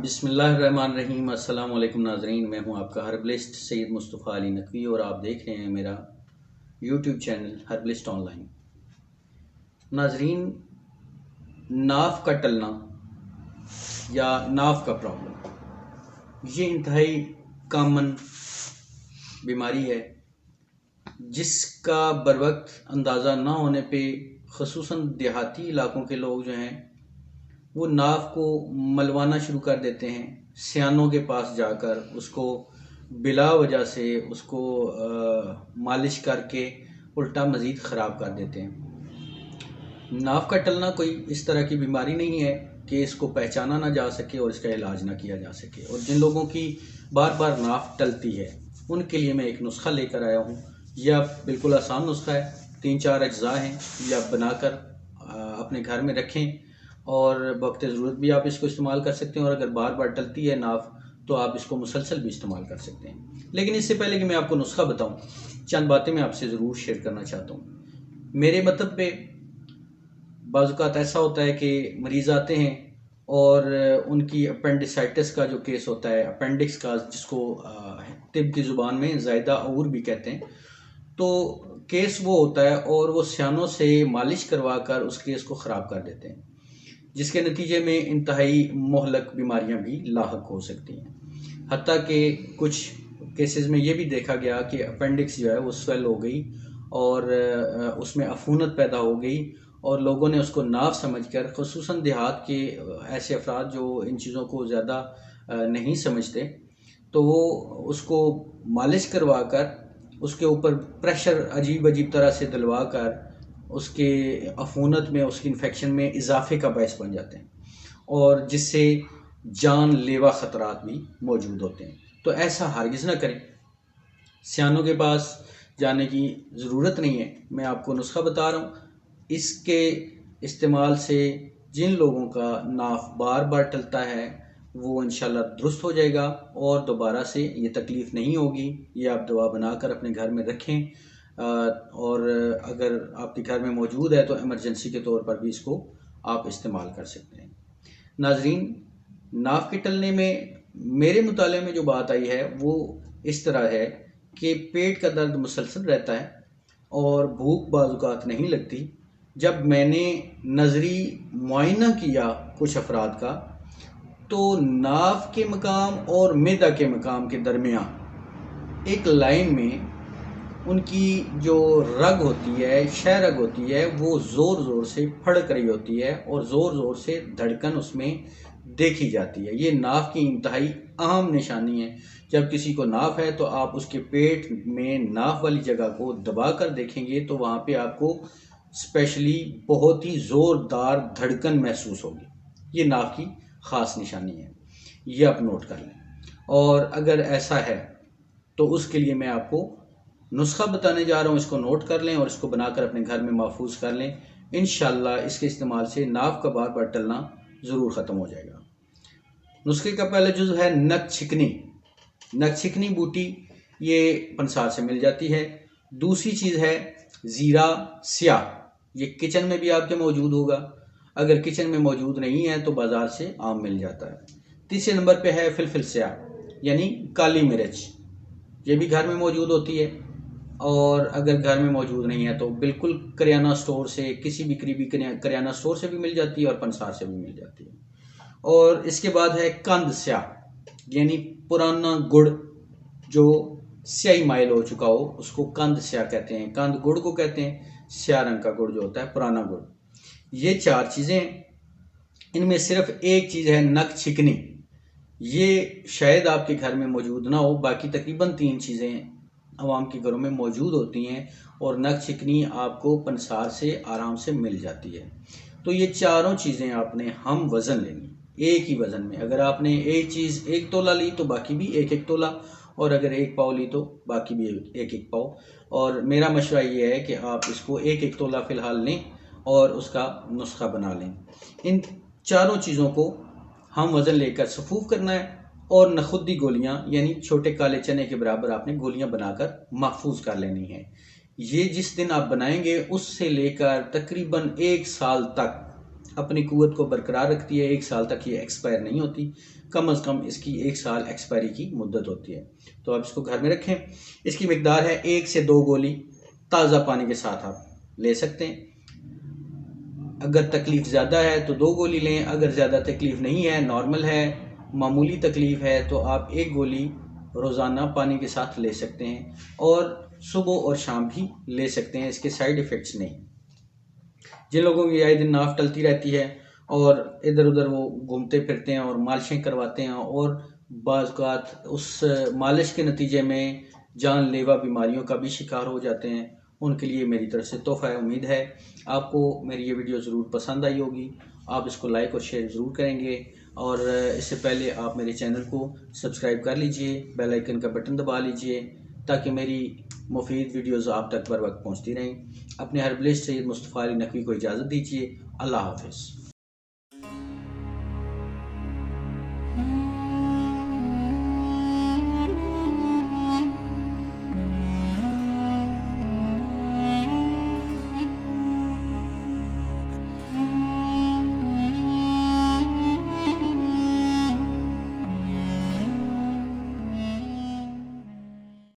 बिस्मिल्लाहिर्रहमानिर्रहीम। अस्सलाम वालेकुम नाज़रीन, मैं हूं आपका हर्बलिस्ट सैयद मुस्तफ़ा अली नकवी और आप देख रहे हैं मेरा यूट्यूब चैनल हर्बलिस्ट ऑनलाइन। नाज़रीन, नाफ का टलना या नाफ का प्रॉब्लम ये इंतहाई कॉमन बीमारी है जिसका बरवक्त अंदाज़ा ना होने पे ख़ुसूसन देहाती इलाकों के लोग जो हैं वो नाव को मलवाना शुरू कर देते हैं। सियानों के पास जाकर उसको बिला वजह से उसको मालिश करके उल्टा मज़ीद ख़राब कर देते हैं। नाव का टलना कोई इस तरह की बीमारी नहीं है कि इसको पहचाना ना जा सके और इसका इलाज ना किया जा सके। और जिन लोगों की बार बार नाव टलती है उनके लिए मैं एक नुस्खा लेकर आया हूँ। यह बिल्कुल आसान नुस्खा है, 3-4 अज्जा हैं, यह आप बनाकर अपने घर में रखें और वक्त ज़रूरत भी आप इसको इस्तेमाल कर सकते हैं। और अगर बार बार टलती है नाफ तो आप इसको मुसलसल भी इस्तेमाल कर सकते हैं। लेकिन इससे पहले कि मैं आपको नुस्खा बताऊं, चंद बातें मैं आपसे ज़रूर शेयर करना चाहता हूं। मेरे मतलब पे बाज़-औक़ात ऐसा होता है कि मरीज़ आते हैं और उनकी अपेंडिसाइटिस का जो केस होता है, अपेंडिक्स का, जिसको तिब की ज़ुबान में ज़ायदा और भी कहते हैं, तो केस वो होता है और वो सियानों से मालिश करवा कर उस केस को ख़राब कर देते हैं, जिसके नतीजे में इंतहाई मोहलक बीमारियां भी लाहक हो सकती हैं। हत्ता कि कुछ केसेस में ये भी देखा गया कि अपेंडिक्स जो है वो स्वेल हो गई और उसमें अफूनत पैदा हो गई और लोगों ने उसको नाव समझकर, ख़ुसूसन देहात के ऐसे अफराद जो इन चीज़ों को ज़्यादा नहीं समझते, तो वो उसको मालिश करवा कर उसके ऊपर प्रेशर अजीब अजीब तरह से दिलवा कर उसके अफूनत में, उसकी इन्फेक्शन में इजाफे का बायस बन जाते हैं और जिससे जानलेवा ख़तरात भी मौजूद होते हैं। तो ऐसा हरगिज़ ना करें, सियानों के पास जाने की ज़रूरत नहीं है। मैं आपको नुस्खा बता रहा हूँ, इसके इस्तेमाल से जिन लोगों का नाफ बार बार टलता है वो इंशाल्लाह दुरुस्त हो जाएगा और दोबारा से ये तकलीफ़ नहीं होगी। ये आप दवा बनाकर अपने घर में रखें और अगर आपके घर में मौजूद है तो इमरजेंसी के तौर पर भी इसको आप इस्तेमाल कर सकते हैं। नाज़रीन, नाफ के टलने में मेरे मुताले में जो बात आई है वो इस तरह है कि पेट का दर्द मुसलसल रहता है और भूख बाज़-औक़ात नहीं लगती। जब मैंने नज़री मुआयना किया कुछ अफराद का, तो नाफ के मकाम और मैदा के मकाम के दरमियान एक लाइन में उनकी जो रग होती है, शह रग होती है, वो ज़ोर ज़ोर से फड़क रही होती है और ज़ोर ज़ोर से धड़कन उसमें देखी जाती है। ये नाफ की इंतहाई अहम निशानी है। जब किसी को नाफ है तो आप उसके पेट में नाफ वाली जगह को दबा कर देखेंगे तो वहाँ पे आपको स्पेशली बहुत ही ज़ोरदार धड़कन महसूस होगी। ये नाफ की ख़ास निशानी है, ये आप नोट कर लें। और अगर ऐसा है तो उसके लिए मैं आपको नुस्खा बताने जा रहा हूँ, इसको नोट कर लें और इसको बनाकर अपने घर में महफूज कर लें। इंशाल्लाह इसके इस्तेमाल से नाफ का बार बार टलना ज़रूर ख़त्म हो जाएगा। नुस्खे का पहला जुज़ है नक छिकनी। नक छिकनी बूटी ये पंसार से मिल जाती है। दूसरी चीज़ है ज़ीरा स्याह, ये किचन में भी आपके मौजूद होगा। अगर किचन में मौजूद नहीं है तो बाज़ार से आम मिल जाता है। तीसरे नंबर पे है फिलफिल स्याह यानी काली मिर्च, ये भी घर में मौजूद होती है। और अगर घर में मौजूद नहीं है तो बिल्कुल करियाना स्टोर से, किसी भी करीबी करियाना स्टोर से भी मिल जाती है और पंसार से भी मिल जाती है। और इसके बाद है कंद स्याह यानी पुराना गुड़ जो स्याही माइल हो चुका हो उसको कंद स्याह कहते हैं। कंद गुड़ को कहते हैं, स्याह रंग का गुड़ जो होता है, पुराना गुड़। ये 4 चीज़ें, इनमें सिर्फ एक चीज़ है नक छिकनी, ये शायद आपके घर में मौजूद ना हो। बाकी तकरीबन 3 चीज़ें आवाम के घरों में मौजूद होती हैं और नक छिकनी आपको पंसार से आराम से मिल जाती है। तो ये चारों चीज़ें आपने हम वज़न लेनी, एक ही वज़न में। अगर आपने एक चीज़ 1 तोला ली तो बाकी भी 1-1 तोला, और अगर 1 पाव ली तो बाकी भी 1-1 पाव। और मेरा मशवरा ये है कि आप इसको 1-1 तोला फ़िलहाल लें और उसका नुस्खा बना लें। इन चारों चीज़ों को हम वज़न लेकर सफूफ करना है और नखुद्दी गोलियां यानी छोटे काले चने के बराबर आपने गोलियां बनाकर महफूज कर लेनी है। ये जिस दिन आप बनाएंगे उससे लेकर तकरीबन 1 साल तक अपनी क़ुव्वत को बरकरार रखती है। 1 साल तक ये एक्सपायर नहीं होती, कम अज़ कम इसकी 1 साल एक्सपायरी की मुद्दत होती है। तो आप इसको घर में रखें। इसकी मिकदार है 1 से 2 गोली ताज़ा पानी के साथ आप ले सकते हैं। अगर तकलीफ़ ज़्यादा है तो 2 गोली लें, अगर ज़्यादा तकलीफ़ नहीं है, नॉर्मल है, मामूली तकलीफ़ है, तो आप 1 गोली रोज़ाना पानी के साथ ले सकते हैं और सुबह और शाम भी ले सकते हैं। इसके साइड इफ़ेक्ट्स नहीं। जिन लोगों की आए दिन नाफ टलती रहती है और इधर उधर वो घूमते फिरते हैं और मालिशें करवाते हैं और बाज़ उस मालिश के नतीजे में जानलेवा बीमारियों का भी शिकार हो जाते हैं, उनके लिए मेरी तरफ से तोहफ़ा है। उम्मीद है आपको मेरी ये वीडियो ज़रूर पसंद आई होगी। आप इसको लाइक और शेयर ज़रूर करेंगे और इससे पहले आप मेरे चैनल को सब्सक्राइब कर लीजिए, बेल आइकन का बटन दबा लीजिए ताकि मेरी मुफीद वीडियोज़ आप तक बर वक्त पहुँचती रहें। अपने हर्बलिस्ट सैयद मुस्तफ़ा अली नकवी को इजाज़त दीजिए। अल्लाह हाफ़िज़।